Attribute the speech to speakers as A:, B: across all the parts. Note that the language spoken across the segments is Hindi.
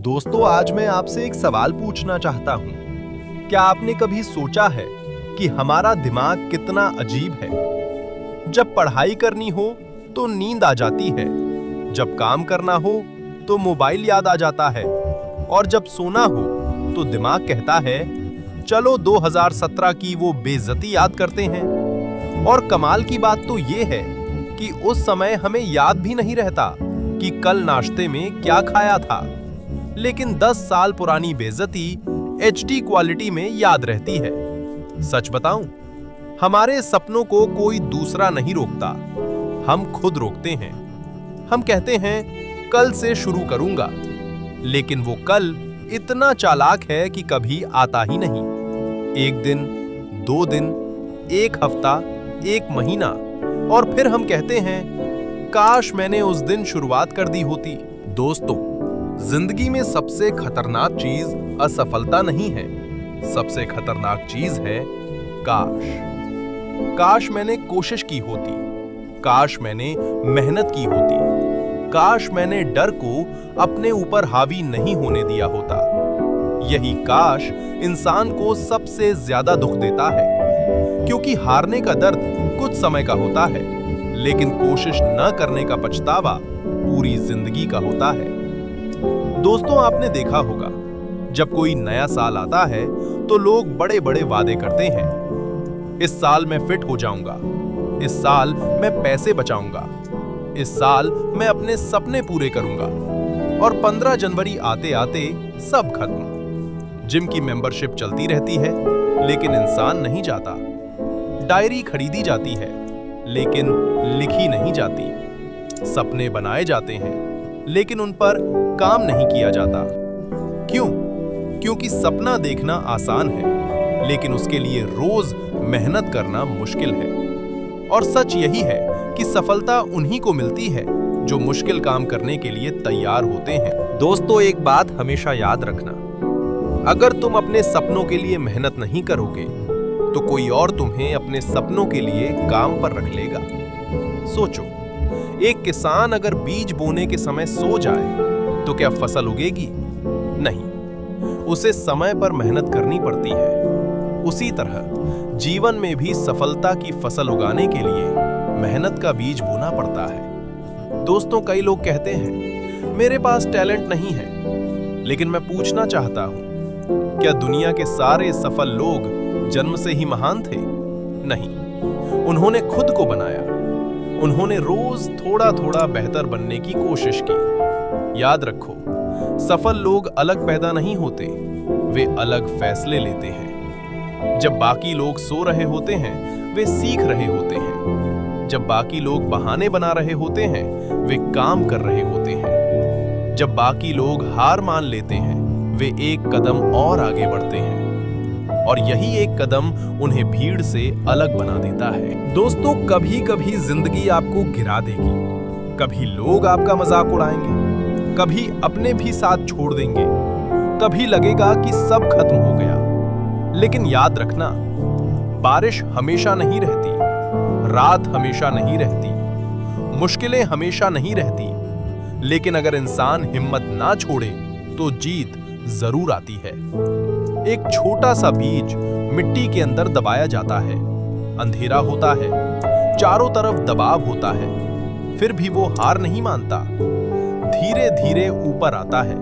A: दोस्तों, आज मैं आपसे एक सवाल पूछना चाहता हूं। क्या आपने कभी सोचा है कि हमारा दिमाग कितना अजीब है? जब पढ़ाई करनी हो तो नींद आ जाती है, जब काम करना हो तो मोबाइल याद आ जाता है, और जब सोना हो तो दिमाग कहता है चलो 2017 की वो बेइज्जती याद करते हैं। और कमाल की बात तो ये है कि उस समय हमें याद भी नहीं रहता कि कल नाश्ते में क्या खाया था, लेकिन 10 साल पुरानी बेइज्जती HD क्वालिटी में याद रहती है। सच बताऊं, हमारे सपनों को कोई दूसरा नहीं रोकता, हम खुद रोकते हैं। हम कहते हैं कल से शुरू करूंगा, लेकिन वो कल इतना चालाक है कि कभी आता ही नहीं। एक दिन, 2 दिन, एक हफ्ता, एक महीना, और फिर हम कहते हैं काश मैंने उस दिन शुरुआत कर दी होती। दोस्तों, जिंदगी में सबसे खतरनाक चीज असफलता नहीं है, सबसे खतरनाक चीज है काश। काश मैंने कोशिश की होती, काश मैंने मेहनत की होती, काश मैंने डर को अपने ऊपर हावी नहीं होने दिया होता। यही काश इंसान को सबसे ज्यादा दुख देता है, क्योंकि हारने का दर्द कुछ समय का होता है, लेकिन कोशिश न करने का पछतावा पूरी जिंदगी का होता है। दोस्तों, आपने देखा होगा, जब कोई नया साल आता है तो लोग बड़े बड़े वादे करते हैं। इस साल मैं फिट हो जाऊंगा, इस साल मैं पैसे बचाऊंगा, इस साल मैं अपने सपने पूरे करूंगा। और 15 जनवरी आते आते सब खत्म। जिम की मेंबरशिप चलती रहती है, लेकिन इंसान नहीं जाता। डायरी खरीदी जाती है, लेकिन लिखी नहीं जाती। सपने बनाए जाते हैं, लेकिन उन पर काम नहीं किया जाता। क्यों? क्योंकि सपना देखना आसान है, लेकिन उसके लिए रोज मेहनत करना मुश्किल है। और सच यही है कि सफलता उन्हीं को मिलती है जो मुश्किल काम करने के लिए तैयार होते हैं। दोस्तों, एक बात हमेशा याद रखना, अगर तुम अपने सपनों के लिए मेहनत नहीं करोगे तो कोई और तुम्हें अपने सपनों के लिए काम पर रख लेगा। सोचो, एक किसान अगर बीज बोने के समय सो जाए तो क्या फसल उगेगी? नहीं, उसे समय पर मेहनत करनी पड़ती है। उसी तरह जीवन में भी सफलता की फसल उगाने के लिए मेहनत का बीज बोना पड़ता है। दोस्तों, कई लोग कहते हैं मेरे पास टैलेंट नहीं है, लेकिन मैं पूछना चाहता हूं, क्या दुनिया के सारे सफल लोग जन्म से ही महान थे? नहीं, उन्होंने खुद को बनाया। उन्होंने रोज थोड़ा थोड़ा बेहतर बनने की कोशिश की। याद रखो, सफल लोग अलग पैदा नहीं होते, वे अलग फैसले लेते हैं। जब बाकी लोग सो रहे होते हैं, वे सीख रहे होते हैं। जब बाकी लोग बहाने बना रहे होते हैं, वे काम कर रहे होते हैं। जब बाकी लोग हार मान लेते हैं, वे एक कदम और आगे बढ़ते हैं। और यही एक कदम उन्हें भीड़ से अलग बना देता है। दोस्तों, कभी कभी जिंदगी आपको गिरा देगी, कभी लोग आपका मजाक उड़ाएंगे, कभी अपने भी साथ छोड़ देंगे, कभी लगेगा कि सब खत्म हो गया। लेकिन याद रखना, बारिश हमेशा नहीं रहती, रात हमेशा नहीं रहती, मुश्किलें हमेशा नहीं रहती, लेकिन अगर इंसान हिम्मत ना छोड़े तो जीत जरूर आती है। एक छोटा सा बीज मिट्टी के अंदर दबाया जाता है, अंधेरा होता है, चारों तरफ दबाव होता है, फिर भी वो हार नहीं मानता। धीरे धीरे ऊपर आता है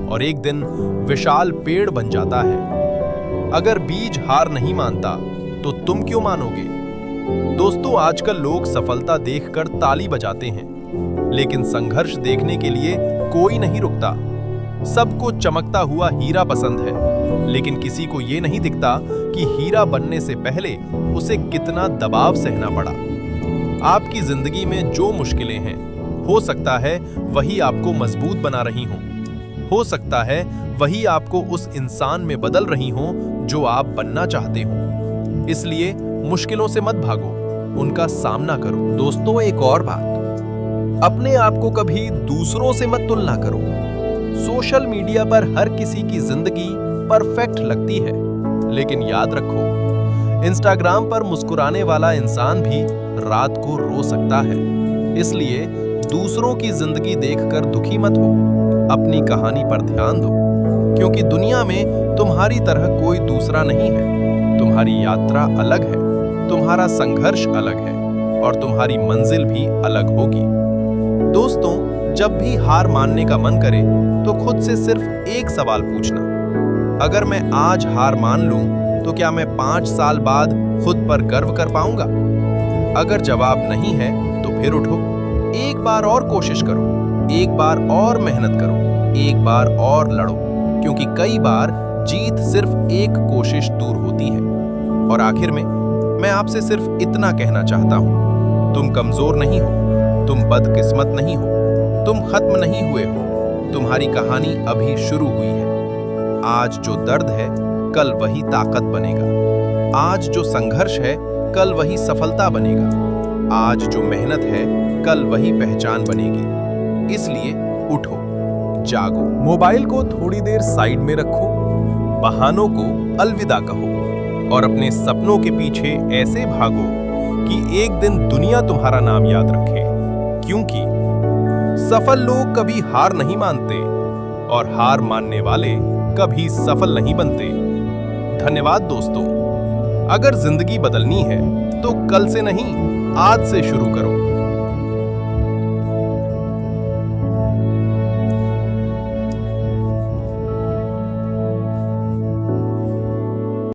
A: और एक दिन विशाल पेड़ बन जाता है। अगर बीज हार नहीं मानता तो तुम क्यों मानोगे? दोस्तों, आजकल लोग सफलता देखकर ताली बजाते हैं, लेकिन संघर्ष देखने के लिए कोई नहीं रुकता। सबको चमकता हुआ हीरा पसंद है, लेकिन किसी को ये नहीं दिखता कि हीरा बनने से पहले उसे कितना दबाव सहना पड़ा। आपकी जिंदगी में जो मुश्किलें हैं, हो सकता है वही आपको मजबूत बना रही हों। हो सकता है वही आपको उस इंसान में बदल रही हों जो आप बनना चाहते हो। इसलिए मुश्किलों से मत भागो, उनका सामना करो। दोस्तों, एक और बात, अपने आप को कभी दूसरों से मत तुलना करो। सोशल मीडिया पर हर किसी की जिंदगी परफेक्ट लगती है, लेकिन याद रखो, इंस्टाग्राम पर मुस्कुराने वाला इंसान भी रात को रो सकता है। इसलिए दूसरों की जिंदगी देखकर दुखी मत हो, अपनी कहानी पर ध्यान दो, क्योंकि दुनिया में तुम्हारी तरह कोई दूसरा नहीं है। तुम्हारी यात्रा अलग है, तुम्हारा संघर्ष अलग है और तुम्हारी मंजिल भी अलग होगी। दोस्तों, जब भी हार मानने का मन करे तो खुद से सिर्फ एक सवाल पूछना, अगर मैं आज हार मान लूं तो क्या मैं 5 साल बाद खुद पर गर्व कर पाऊंगा? अगर जवाब नहीं है तो फिर उठो, एक बार और कोशिश करो, एक बार और मेहनत करो, एक बार और लड़ो, क्योंकि कई बार जीत सिर्फ एक कोशिश दूर होती है। और आखिर में मैं आपसे सिर्फ इतना कहना चाहता हूं, तुम कमजोर नहीं हो, तुम बदकिस्मत नहीं हो, तुम खत्म नहीं हुए हो, तुम्हारी कहानी अभी शुरू हुई है। आज जो दर्द है कल वही ताकत बनेगा, आज जो संघर्ष है कल वही सफलता बनेगा, आज जो मेहनत है कल वही पहचान बनेगी। इसलिए उठो, जागो, मोबाइल को थोड़ी देर साइड में रखो, बहानों को अलविदा कहो और अपने सपनों के पीछे ऐसे भागो कि एक दिन दुनिया तुम्हारा नाम याद रखे। क्योंकि सफल लोग कभी हार नहीं मानते और हार मानने वाले कभी सफल नहीं बनते। धन्यवाद दोस्तों। अगर जिंदगी बदलनी है तो कल से नहीं, आज से शुरू करो।